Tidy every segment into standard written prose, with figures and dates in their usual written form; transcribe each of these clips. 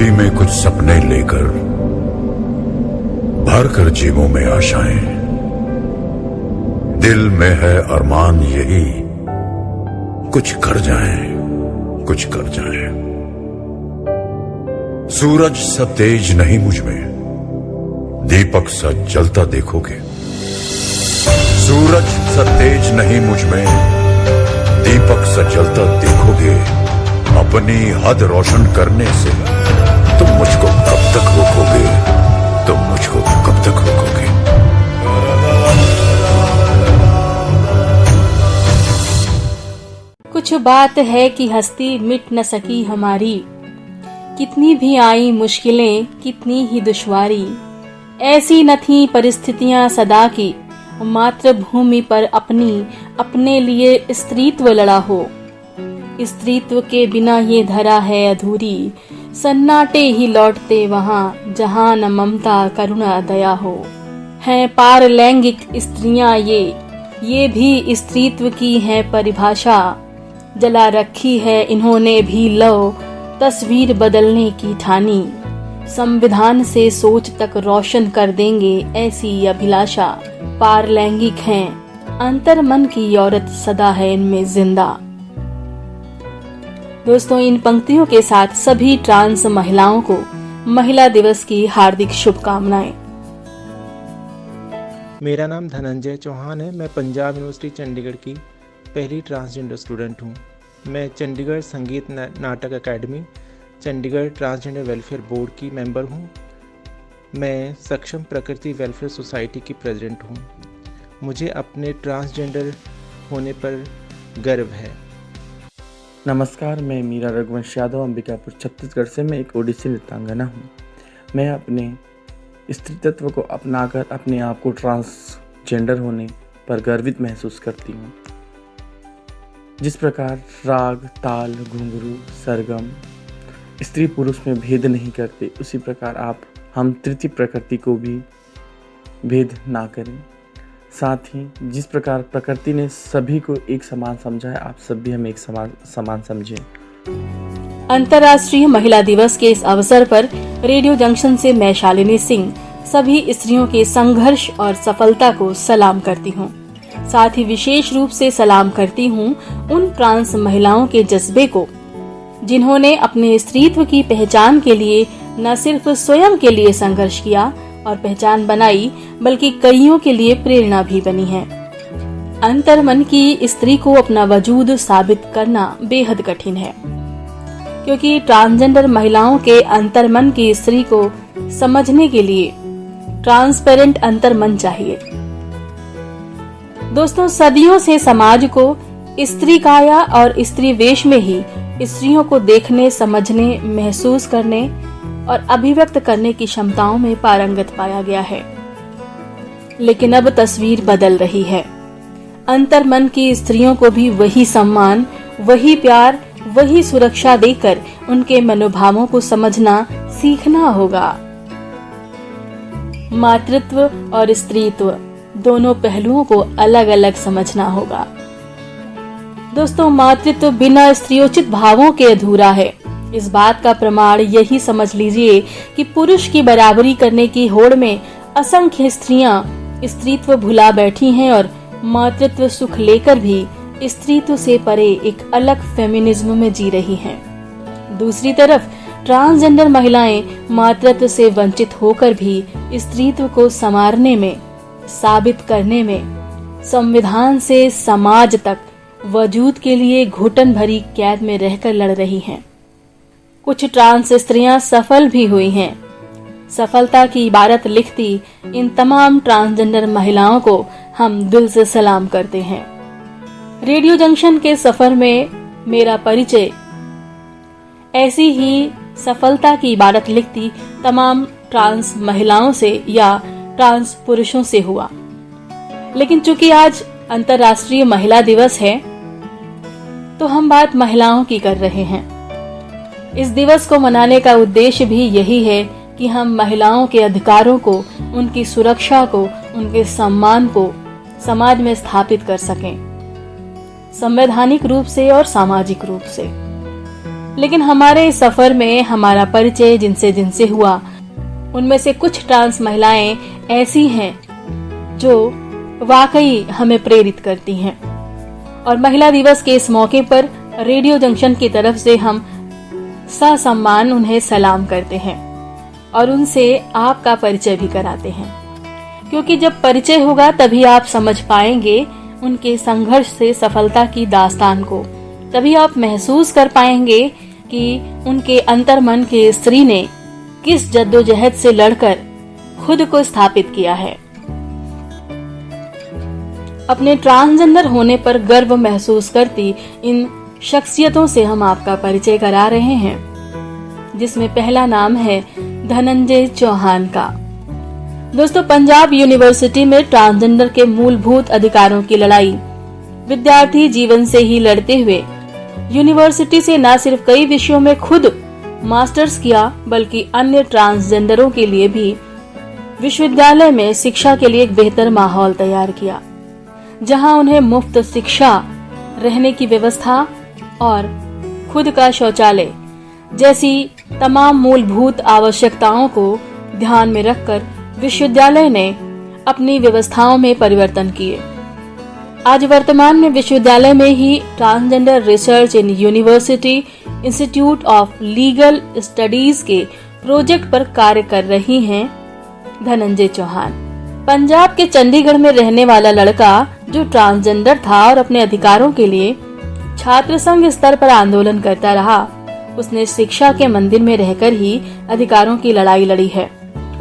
मुट्ठी में कुछ सपने लेकर भर कर जेबों में आशाएं, दिल में है अरमान यही कुछ कर जाएं, कुछ कर जाएं। सूरज सा तेज नहीं मुझ में, दीपक सा जलता देखोगे। सूरज सा तेज नहीं मुझ में, दीपक सा जलता देखोगे। अपनी हद रोशन करने से तुम मुझको कब तक रोकोगे, तुम मुझको कब तक रोकोगे। कुछ बात है कि हस्ती मिट न सकी हमारी, कितनी भी आई मुश्किलें कितनी ही दुश्वारी। ऐसी न थी परिस्थितियां सदा की, मातृभूमि पर अपने लिए स्त्रीत्व लड़ा हो। स्त्रीत्व के बिना ये धरा है अधूरी, सन्नाटे ही लौटते वहाँ जहाँ न ममता करुणा दया हो। हैं पार लैंगिक स्त्रियां ये भी स्त्रीत्व की है परिभाषा। जला रखी है इन्होंने भी लौ तस्वीर बदलने की ठानी। संविधान से सोच तक रोशन कर देंगे ऐसी अभिलाषा। पार लैंगिक हैं अंतर मन की औरत सदा है इनमें जिंदा। दोस्तों, इन पंक्तियों के साथ सभी ट्रांस महिलाओं को महिला दिवस की हार्दिक शुभकामनाएं। मेरा नाम धनंजय चौहान है। मैं पंजाब यूनिवर्सिटी चंडीगढ़ की पहली ट्रांसजेंडर स्टूडेंट हूँ। मैं चंडीगढ़ संगीत नाटक academy, Chandigarh transgender welfare board की मेंबर हूँ। मैं सक्षम प्रकृति वेलफेयर सोसाइटी की प्रेसिडेंट हूँ। मुझे अपने ट्रांसजेंडर होने पर गर्व है। नमस्कार, मैं मीरा रघुवंश यादव अंबिकापुर छत्तीसगढ़ से। मैं एक ओडिसी नृत्यांगना हूँ। मैं अपने स्त्री तत्व को अपनाकर अपने आप को ट्रांसजेंडर होने पर गर्वित महसूस करती हूँ। जिस प्रकार राग, ताल, घुंघरू, सरगम स्त्री पुरुष में भेद नहीं करते, उसी प्रकार हम तृतीय प्रकृति को भी भेद ना करें। साथ ही जिस प्रकार प्रकृति ने सभी को एक समान समझा है, आप सब भी हमें एक समान समझें। अंतर्राष्ट्रीय महिला दिवस के इस अवसर पर रेडियो जंक्शन से मैं शालिनी सिंह सभी स्त्रियों के संघर्ष और सफलता को सलाम करती हूँ। साथ ही विशेष रूप से सलाम करती हूँ उन ट्रांस महिलाओं के जज्बे को जिन्होंने अपने स्त्रीत्व की पहचान के लिए न सिर्फ स्वयं के लिए संघर्ष किया और पहचान बनाई, बल्कि कईयों के लिए प्रेरणा भी बनी है। अंतर्मन की स्त्री को अपना वजूद साबित करना बेहद कठिन है, क्योंकि ट्रांसजेंडर महिलाओं के अंतर्मन की स्त्री को समझने के लिए ट्रांसपेरेंट अंतर्मन चाहिए। दोस्तों, सदियों से समाज को स्त्री काया और स्त्री वेश में ही स्त्रियों को देखने, समझने, महसूस करने और अभिव्यक्त करने की क्षमताओं में पारंगत पाया गया है। लेकिन अब तस्वीर बदल रही है। अंतर्मन की स्त्रियों को भी वही सम्मान, वही प्यार, वही सुरक्षा देकर उनके मनोभावों को समझना सीखना होगा। मातृत्व और स्त्रीत्व दोनों पहलुओं को अलग अलग समझना होगा। दोस्तों, मातृत्व बिना स्त्रियोचित भावों के अधूरा है। इस बात का प्रमाण यही समझ लीजिए कि पुरुष की बराबरी करने की होड़ में असंख्य स्त्रियां स्त्रीत्व भुला बैठी हैं और मातृत्व सुख लेकर भी स्त्रीत्व से परे एक अलग फेमिनिज्म में जी रही हैं। दूसरी तरफ ट्रांसजेंडर महिलाएं मातृत्व से वंचित होकर भी स्त्रीत्व को संवारने में, साबित करने में, संविधान से समाज तक वजूद के लिए घुटन भरी कैद में रहकर लड़ रही हैं। कुछ ट्रांस स्त्रियां सफल भी हुई हैं। सफलता की इबारत लिखती इन तमाम ट्रांसजेंडर महिलाओं को हम दिल से सलाम करते हैं। रेडियो जंक्शन के सफर में मेरा परिचय ऐसी ही सफलता की इबारत लिखती तमाम ट्रांस महिलाओं से या ट्रांस पुरुषों से हुआ। लेकिन चूंकि आज अंतर्राष्ट्रीय महिला दिवस है, तो हम बात महिलाओं की कर रहे हैं। इस दिवस को मनाने का उद्देश्य भी यही है कि हम महिलाओं के अधिकारों को, उनकी सुरक्षा को, उनके सम्मान को समाज में स्थापित कर सकें, संवैधानिक रूप से और सामाजिक रूप से। लेकिन हमारे इस सफर में हमारा परिचय जिनसे जिनसे हुआ, उनमें से कुछ ट्रांस महिलाएं ऐसी हैं जो वाकई हमें प्रेरित करती हैं। और महिला दिवस के इस मौके पर रेडियो जंक्शन की तरफ से हम ससम्मान उन्हें सलाम करते हैं और उनसे आपका परिचय भी कराते हैं, क्योंकि जब परिचय होगा तभी आप समझ पाएंगे उनके संघर्ष से सफलता की दास्तान को। तभी आप महसूस कर पाएंगे कि उनके अंतर्मन के स्त्री ने किस जद्दोजहद से लड़कर खुद को स्थापित किया है। अपने ट्रांसजेंडर होने पर गर्व महसूस करती इन शख्सियतों से हम आपका परिचय करा रहे हैं, जिसमें पहला नाम है धनंजय चौहान का। दोस्तों, पंजाब यूनिवर्सिटी में ट्रांसजेंडर के मूलभूत अधिकारों की लड़ाई विद्यार्थी जीवन से ही लड़ते हुए यूनिवर्सिटी से न सिर्फ कई विषयों में खुद मास्टर्स किया, बल्कि अन्य ट्रांसजेंडरों के लिए भी विश्वविद्यालय में शिक्षा के लिए एक बेहतर माहौल तैयार किया, जहां उन्हें मुफ्त शिक्षा, रहने की व्यवस्था और खुद का शौचालय जैसी तमाम मूलभूत आवश्यकताओं को ध्यान में रखकर विश्वविद्यालय ने अपनी व्यवस्थाओं में परिवर्तन किए। आज वर्तमान में विश्वविद्यालय में ही transgender research in university institute of legal studies के प्रोजेक्ट पर कार्य कर रही हैं धनंजय चौहान। पंजाब के चंडीगढ़ में रहने वाला लड़का जो ट्रांसजेंडर था और अपने अधिकारों के लिए छात्र संघ स्तर पर आंदोलन करता रहा, उसने शिक्षा के मंदिर में रहकर ही अधिकारों की लड़ाई लड़ी है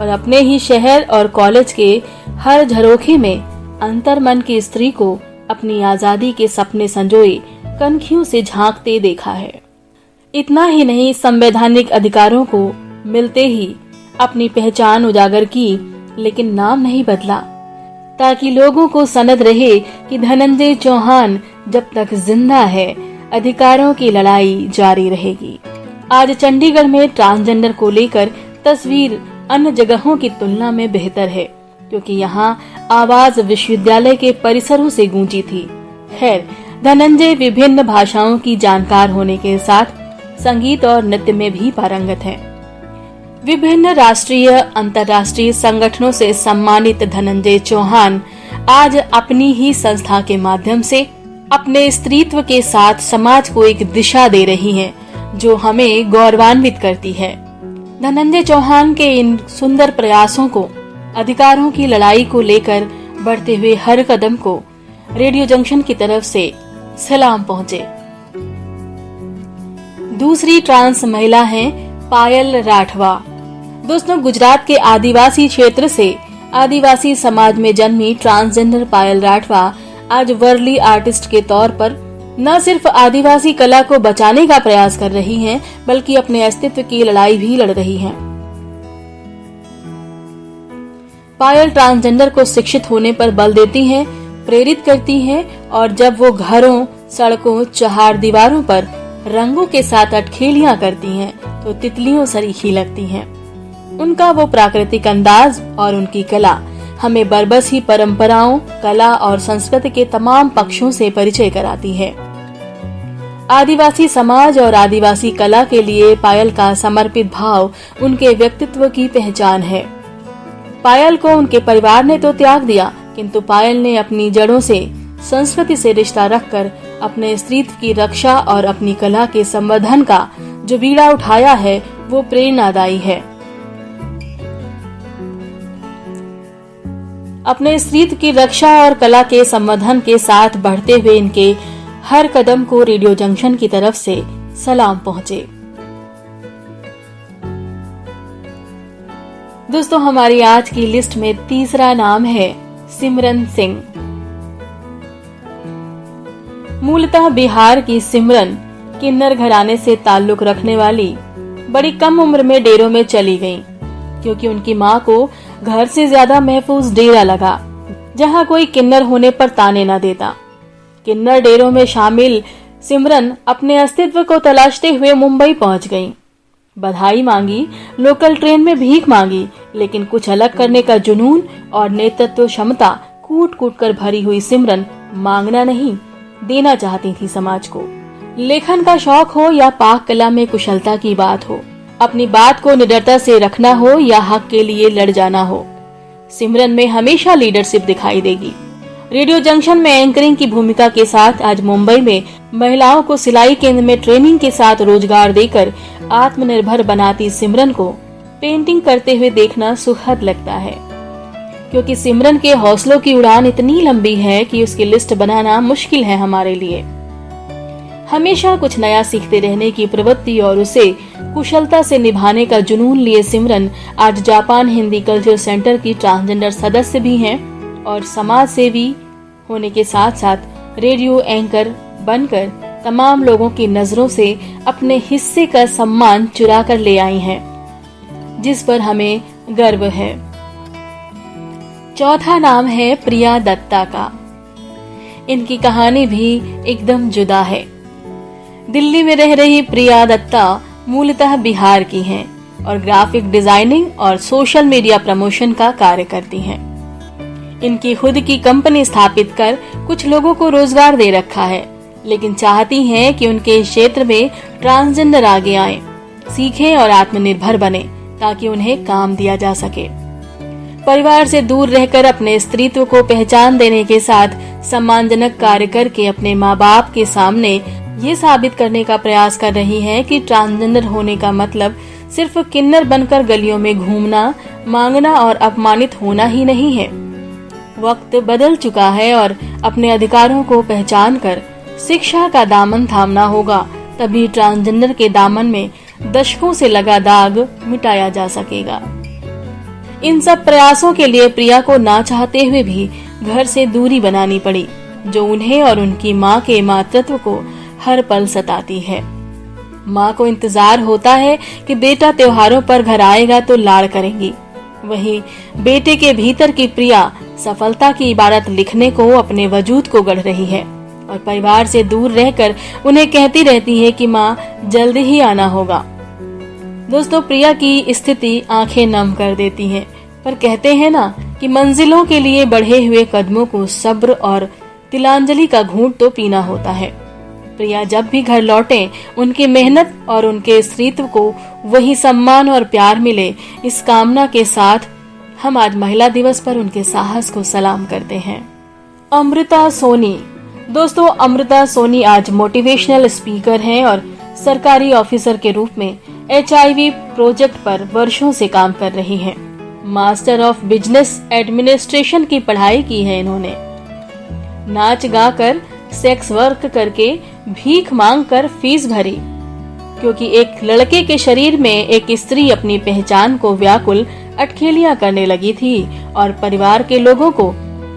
और अपने ही शहर और कॉलेज के हर झरोखे में अंतर्मन की स्त्री को अपनी आजादी के सपने संजोए कनखियों से झांकते देखा है। इतना ही नहीं, संवैधानिक अधिकारों को मिलते ही अपनी पहचान उजागर की, लेकिन नाम नहीं बदला, ताकि लोगों को सनद रहे कि धनंजय चौहान जब तक जिंदा है अधिकारों की लड़ाई जारी रहेगी। आज चंडीगढ़ में ट्रांसजेंडर को लेकर तस्वीर अन्य जगहों की तुलना में बेहतर है, क्योंकि यहाँ आवाज विश्वविद्यालय के परिसरों से गूंजी थी। खैर, धनंजय विभिन्न भाषाओं की जानकार होने के साथ संगीत और नृत्य में भी पारंगत है। विभिन्न राष्ट्रीय अंतर्राष्ट्रीय संगठनों से सम्मानित धनंजय चौहान आज अपनी ही संस्था के माध्यम से अपने स्त्रीत्व के साथ समाज को एक दिशा दे रही हैं, जो हमें गौरवान्वित करती है। धनंजय चौहान के इन सुंदर प्रयासों को, अधिकारों की लड़ाई को लेकर बढ़ते हुए हर कदम को रेडियो जंक्शन की तरफ से सलाम पहुँचे। दूसरी ट्रांस महिला हैं पायल राठवा। दोस्तों, गुजरात के आदिवासी क्षेत्र से आदिवासी समाज में जन्मी ट्रांसजेंडर पायल राठवा आज वर्ली आर्टिस्ट के तौर पर न सिर्फ आदिवासी कला को बचाने का प्रयास कर रही हैं, बल्कि अपने अस्तित्व की लड़ाई भी लड़ रही हैं। पायल ट्रांसजेंडर को शिक्षित होने पर बल देती हैं, प्रेरित करती हैं, और जब वो घरों, सड़कों, चहार दीवारों पर रंगों के साथ अटखेलियां करती हैं, तो तितलियों सरीखी लगती हैं। उनका वो प्राकृतिक अंदाज और उनकी कला हमें बरबस ही परंपराओं, कला और संस्कृति के तमाम पक्षों से परिचय कराती है। आदिवासी समाज और आदिवासी कला के लिए पायल का समर्पित भाव उनके व्यक्तित्व की पहचान है। पायल को उनके परिवार ने तो त्याग दिया, किंतु पायल ने अपनी जड़ों से, संस्कृति से रिश्ता रखकर अपने स्त्रीत्व की रक्षा और अपनी कला के संवर्धन का जो बीड़ा उठाया है, वो प्रेरणादायी है। अपने स्त्रीत्व की रक्षा और कला के संवर्धन के साथ बढ़ते हुए इनके हर कदम को रेडियो जंक्शन की तरफ से सलाम पहुंचे। दोस्तों, हमारी आज की लिस्ट में तीसरा नाम है सिमरन सिंह। मूलतः बिहार की सिमरन किन्नर घराने से ताल्लुक रखने वाली बड़ी कम उम्र में डेरों में चली गईं, क्योंकि उनकी मां को घर से ज्यादा महफूज डेरा लगा, जहां कोई किन्नर होने पर ताने न देता। किन्नर डेरों में शामिल सिमरन अपने अस्तित्व को तलाशते हुए मुंबई पहुंच गईं। बधाई मांगी, लोकल ट्रेन में भीख मांगी, लेकिन कुछ अलग करने का जुनून और नेतृत्व क्षमता कूट कूट कर भरी हुई सिमरन मांगना नहीं, देना चाहती थी समाज को। लेखन का शौक हो या पाक कला में कुशलता की बात हो, अपनी बात को निडरता से रखना हो या हक के लिए लड़ जाना हो, सिमरन में हमेशा लीडरशिप दिखाई देगी। रेडियो जंक्शन में एंकरिंग की भूमिका के साथ आज मुंबई में महिलाओं को सिलाई केंद्र में ट्रेनिंग के साथ रोजगार देकर आत्मनिर्भर बनाती सिमरन को पेंटिंग करते हुए देखना सुखद लगता है, क्योंकि सिमरन के हौसलों की उड़ान इतनी लंबी है कि उसकी लिस्ट बनाना मुश्किल है हमारे लिए। हमेशा कुछ नया सीखते रहने की प्रवृत्ति और उसे कुशलता से निभाने का जुनून लिए सिमरन आज जापान हिंदी कल्चर सेंटर की ट्रांसजेंडर सदस्य भी हैं और समाज सेवी होने के साथ साथ रेडियो एंकर बनकर तमाम लोगों की नजरों से अपने हिस्से का सम्मान चुरा कर ले आई हैं, जिस पर हमें गर्व है। चौथा नाम है प्रिया दत्ता का। इनकी कहानी भी एकदम जुदा है। दिल्ली में रह रही प्रिया दत्ता मूलतः बिहार की हैं और ग्राफिक डिजाइनिंग और सोशल मीडिया प्रमोशन का कार्य करती हैं। इनकी खुद की कंपनी स्थापित कर कुछ लोगों को रोजगार दे रखा है, लेकिन चाहती हैं कि उनके क्षेत्र में ट्रांसजेंडर आगे आए, सीखें और आत्मनिर्भर बने ताकि उन्हें काम दिया जा सके। परिवार से दूर रहकर अपने स्त्रीत्व को पहचान देने के साथ सम्मानजनक कार्य करके अपने माँ बाप के सामने ये साबित करने का प्रयास कर रही हैं कि ट्रांसजेंडर होने का मतलब सिर्फ किन्नर बनकर गलियों में घूमना, मांगना और अपमानित होना ही नहीं है। वक्त बदल चुका है और अपने अधिकारों को पहचान कर शिक्षा का दामन थामना होगा, तभी ट्रांसजेंडर के दामन में दशकों से लगा दाग मिटाया जा सकेगा। इन सब प्रयासों के लिए प्रिया को ना चाहते हुए भी घर से दूरी बनानी पड़ी, जो उन्हें और उनकी माँ के मातृत्व को हर पल सताती है। माँ को इंतजार होता है कि बेटा त्योहारों पर घर आएगा तो लाड़ करेंगी, वहीं बेटे के भीतर की प्रिया सफलता की इबारत लिखने को अपने वजूद को गढ़ रही है और परिवार से दूर रहकर उन्हें कहती रहती है कि माँ जल्द ही आना होगा। दोस्तों, प्रिया की स्थिति आंखें नम कर देती है, पर कहते हैं ना कि मंजिलों के लिए बढ़े हुए कदमों को सब्र और तिलांजलि का घूंट तो पीना होता है। प्रिया जब भी घर लौटे, उनकी मेहनत और उनके स्त्रीत्व को वही सम्मान और प्यार मिले, इस कामना के साथ हम आज महिला दिवस पर उनके साहस को सलाम करते हैं। अमृता सोनी। दोस्तों, अमृता सोनी आज मोटिवेशनल स्पीकर हैं और सरकारी ऑफिसर के रूप में HIV प्रोजेक्ट पर वर्षों से काम कर रही हैं। मास्टर ऑफ बिजनेस एडमिनिस्ट्रेशन की पढ़ाई की है इन्होंने। नाच गाकर, सेक्स वर्क करके, भीख मांग कर फीस भरी, क्योंकि एक लड़के के शरीर में एक स्त्री अपनी पहचान को व्याकुल अटखेलियां करने लगी थी और परिवार के लोगों को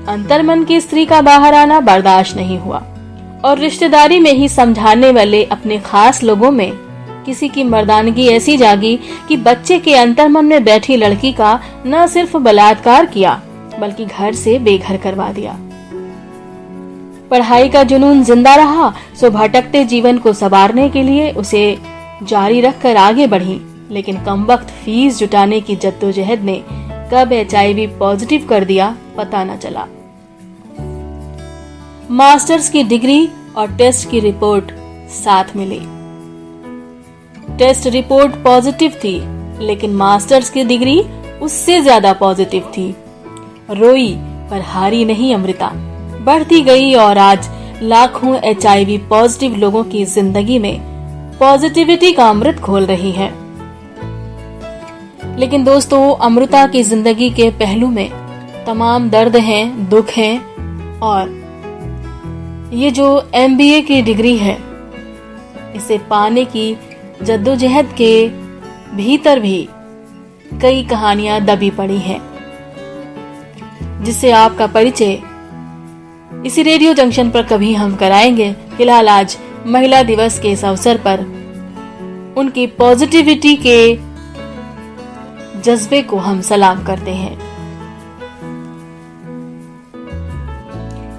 अंतर्मन की स्त्री का बाहर आना बर्दाश्त नहीं हुआ और रिश्तेदारी में ही समझाने वाले अपने खास लोगों में किसी की मर्दानगी ऐसी जागी कि बच्चे के अंतर्मन में बैठी लड़की का न सिर्फ बलात्कार किया बल्कि घर से बेघर करवा दिया। पढ़ाई का जुनून जिंदा रहा, सो भटकते जीवन को संवारने के लिए उसे जारी रखकर आगे बढ़ी, लेकिन कमबख्त फीस जुटाने की जद्दोजहद ने कब HIV पॉजिटिव कर दिया पता न चला। मास्टर्स की डिग्री और टेस्ट की रिपोर्ट साथ मिली। टेस्ट रिपोर्ट पॉजिटिव थी, लेकिन मास्टर्स की डिग्री उससे ज्यादा पॉजिटिव थी। रोई पर हारी नहीं अमृता, बढ़ती गई और आज लाखों HIV पॉजिटिव लोगों की जिंदगी में पॉजिटिविटी का अमृत खोल रही है। लेकिन दोस्तों, अमृता की जिंदगी के पहलू में तमाम दर्द हैं, दुख हैं और ये जो MBA की डिग्री है, इसे पाने की जद्दोजहद के भीतर भी कई कहानियां दबी पड़ी हैं, जिससे आपका परिचय इसी रेडियो जंक्शन पर कभी हम कराएंगे। फिलहाल आज महिला दिवस के इस अवसर पर उनकी पॉजिटिविटी के जज्बे को हम सलाम करते हैं।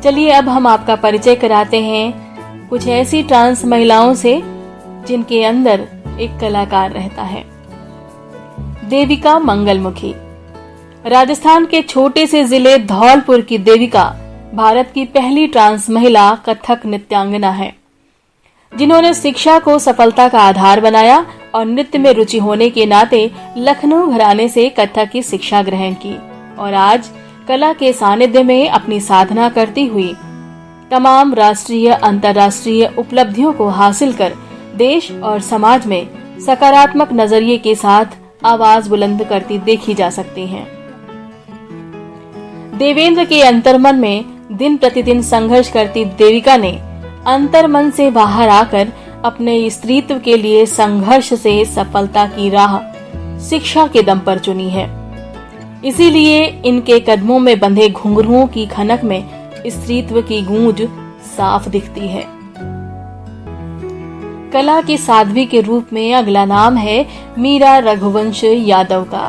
चलिए अब हम आपका परिचय कराते हैं कुछ ऐसी ट्रांस महिलाओं से जिनके अंदर एक कलाकार रहता है। देविका मंगलमुखी। राजस्थान के छोटे से जिले धौलपुर की देविका भारत की पहली ट्रांस महिला कथक नृत्यांगना है। जिन्होंने शिक्षा को सफलता का आधार बनाया और नृत्य में रुचि होने के नाते लखनऊ घराने से कथक की शिक्षा ग्रहण की और आज कला के सानिध्य में अपनी साधना करती हुई तमाम राष्ट्रीय अंतर्राष्ट्रीय उपलब्धियों को हासिल कर देश और समाज में सकारात्मक नजरिए के साथ आवाज बुलंद करती देखी जा सकती हैं। देवेंद्र के अंतर्मन में दिन प्रतिदिन संघर्ष करती देविका ने अंतर्मन से बाहर आकर अपने स्त्रीत्व के लिए संघर्ष से सफलता की राह शिक्षा के दम पर चुनी है। इसीलिए इनके कदमों में बंधे घुंघरुओं की खनक में स्त्रीत्व की गूंज साफ दिखती है। कला की साध्वी के रूप में अगला नाम है मीरा रघुवंश यादव का।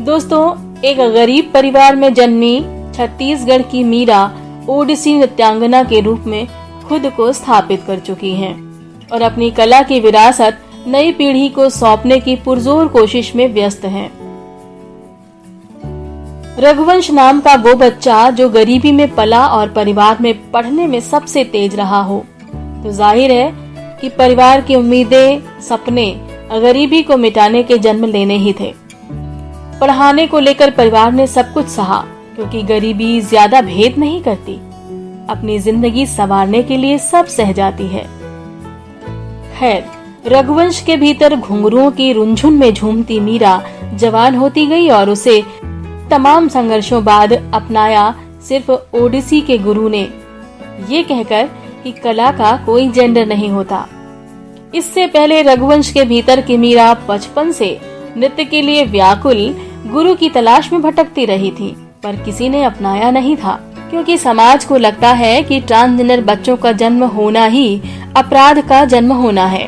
दोस्तों, एक गरीब परिवार में जन्मी छत्तीसगढ़ की मीरा ओडिसी नृत्यांगना के रूप में खुद को स्थापित कर चुकी हैं और अपनी कला की विरासत नई पीढ़ी को सौंपने की पुरजोर कोशिश में व्यस्त हैं। रघुवंश नाम का वो बच्चा जो गरीबी में पला और परिवार में पढ़ने में सबसे तेज रहा हो, तो जाहिर है कि परिवार की उम्मीदें, सपने गरीबी को मिटाने के जन्म लेने ही थे। पढ़ाने को लेकर परिवार ने सब कुछ सहा, क्योंकि गरीबी ज्यादा भेद नहीं करती, अपनी जिंदगी संवारने के लिए सब सह जाती है। खैर, रघुवंश के भीतर घुंघरुओं की रुंझुन में झूमती मीरा जवान होती गई और उसे तमाम संघर्षों बाद अपनाया सिर्फ ओडिसी के गुरु ने, ये कहकर कि कला का कोई जेंडर नहीं होता। इससे पहले रघुवंश के भीतर की मीरा बचपन से नृत्य के लिए व्याकुल गुरु की तलाश में भटकती रही थी, पर किसी ने अपनाया नहीं था, क्योंकि समाज को लगता है कि ट्रांसजेंडर बच्चों का जन्म होना ही अपराध का जन्म होना है।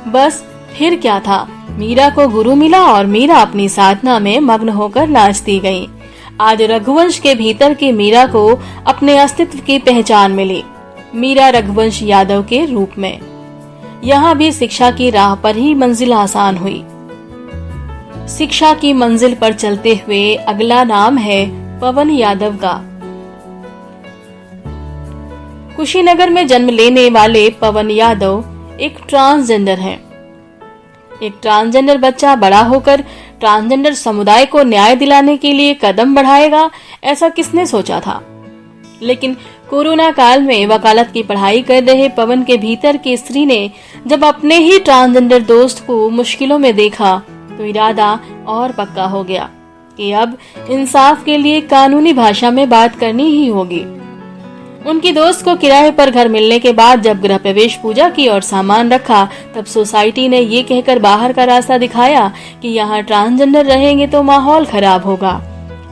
बस फिर क्या था, मीरा को गुरु मिला और मीरा अपनी साधना में मग्न होकर नाचती गई। आज रघुवंश के भीतर की मीरा को अपने अस्तित्व की पहचान मिली, मीरा रघुवंश यादव के रूप में। यहाँ भी शिक्षा की राह पर ही मंजिल आसान हुई। शिक्षा की मंजिल पर चलते हुए अगला नाम है पवन यादव का। कुशीनगर में जन्म लेने वाले पवन यादव एक ट्रांसजेंडर हैं। एक ट्रांसजेंडर बच्चा बड़ा होकर ट्रांसजेंडर समुदाय को न्याय दिलाने के लिए कदम बढ़ाएगा, ऐसा किसने सोचा था। लेकिन कोरोना काल में वकालत की पढ़ाई कर रहे पवन के भीतर की स्त्री ने जब अपने ही ट्रांसजेंडर दोस्त को मुश्किलों में देखा, तो इरादा और पक्का हो गया कि अब इंसाफ के लिए कानूनी भाषा में बात करनी ही होगी। उनकी दोस्त को किराए पर घर मिलने के बाद जब गृह प्रवेश पूजा की और सामान रखा, तब सोसाइटी ने ये कहकर बाहर का रास्ता दिखाया कि यहाँ ट्रांसजेंडर रहेंगे तो माहौल खराब होगा।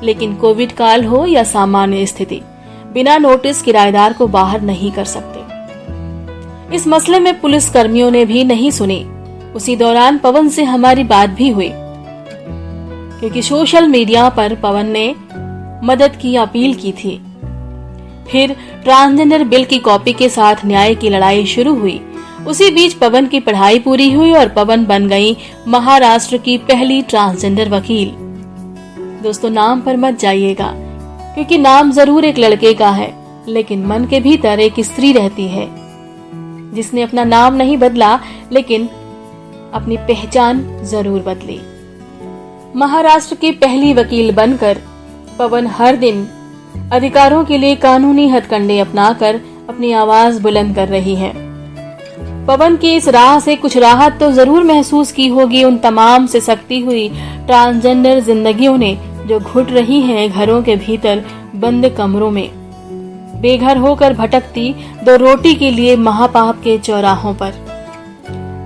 लेकिन कोविड काल हो या सामान्य स्थिति, बिना नोटिस किराएदार को बाहर नहीं कर सकते। इस मसले में पुलिस कर्मियों ने भी नहीं सुनी। उसी दौरान पवन से हमारी बात भी हुई, क्योंकि सोशल मीडिया पर पवन ने मदद की अपील की थी। फिर ट्रांसजेंडर बिल की कॉपी के साथ न्याय की लड़ाई शुरू हुई। उसी बीच पवन की पढ़ाई पूरी हुई और पवन बन गई महाराष्ट्र की पहली ट्रांसजेंडर वकील। दोस्तों, नाम पर मत जाइएगा, क्योंकि नाम जरूर एक लड़के का है, लेकिन मन के भीतर एक स्त्री रहती है जिसने अपना नाम नहीं बदला, लेकिन अपनी पहचान जरूर बदली। महाराष्ट्र की पहली वकील बनकर पवन हर दिन अधिकारों के लिए कानूनी हथकंडे अपनाकर अपनी आवाज बुलंद कर रही है। पवन की इस राह से कुछ राहत तो जरूर महसूस की होगी उन तमाम से सकती हुई ट्रांसजेंडर जिंदगियों ने, जो घुट रही हैं घरों के भीतर बंद कमरों में, बेघर होकर भटकती दो रोटी के लिए महापाप के चौराहों पर।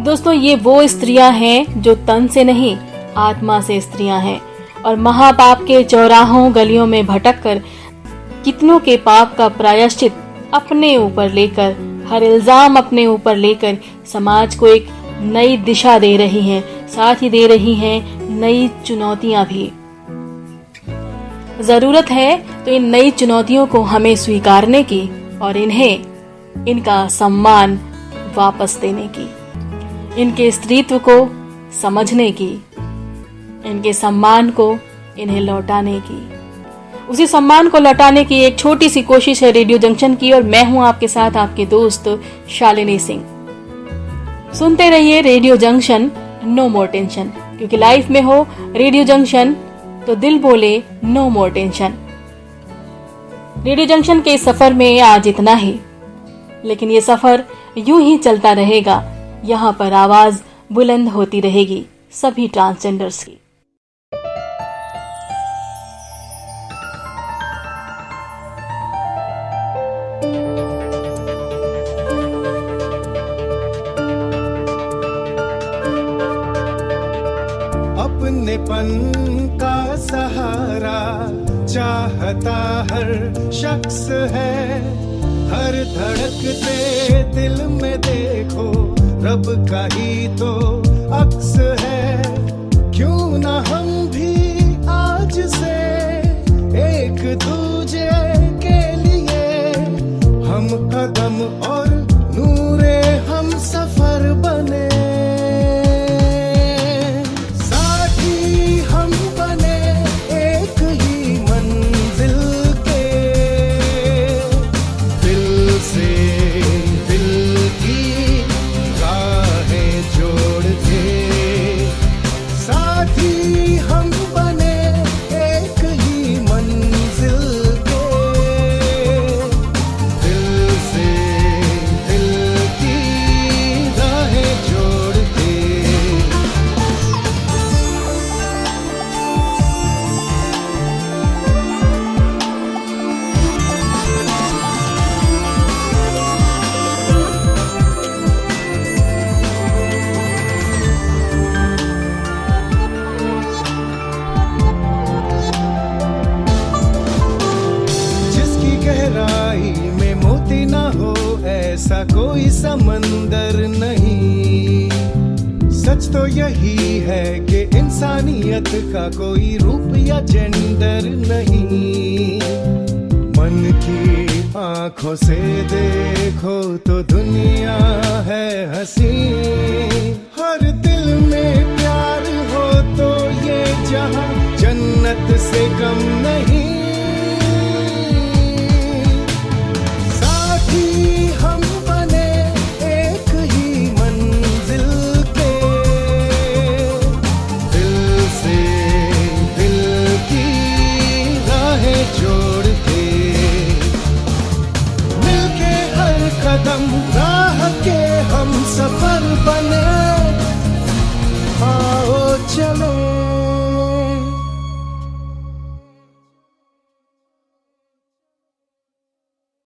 दोस्तों, ये वो स्त्रियां हैं जो तन से नहीं आत्मा से स्त्रियां हैं, और महापाप के चौराहों गलियों में भटककर कितनों के पाप का प्रायश्चित अपने ऊपर लेकर, हर इल्जाम अपने ऊपर लेकर समाज को एक नई दिशा दे रही हैं, साथ ही दे रही हैं नई चुनौतियां भी। जरूरत है तो इन नई चुनौतियों को हमें स्वीकारने की और इन्हें इनका सम्मान वापस देने की, इनके स्त्रीत्व को समझने की, इनके सम्मान को इन्हें लौटाने की। उसी सम्मान को लौटाने की एक छोटी सी कोशिश है रेडियो जंक्शन की, और मैं हूं आपके साथ आपके दोस्त शालिनी सिंह। सुनते रहिए radio junction, no more tension, क्योंकि लाइफ में हो रेडियो जंक्शन तो दिल बोले no more tension. Radio junction के सफर में आज इतना ही, लेकिन ये सफर यूं ही चलता रहेगा। यहाँ पर आवाज बुलंद होती रहेगी सभी ट्रांसजेंडर्स की। अपनेपन का सहारा चाहता हर शख्स है, हर धड़कते दिल में देखो रब का ही तो अक्स है। क्यों ना हम भी आज से एक दूजे के लिए हम कदम और नूरे हम सफर बने, ऐसा कोई समंदर नहीं। सच तो यही है कि इंसानियत का कोई रूप या जेंडर नहीं। मन की आंखों से देखो तो दुनिया है हंसी, हर दिल में प्यार हो तो ये जहां जन्नत से कम नहीं। हम बने एक ही मंजिल के, दिल से दिल की राहें जोड़ के, मिलके हर कदम राह के हम सब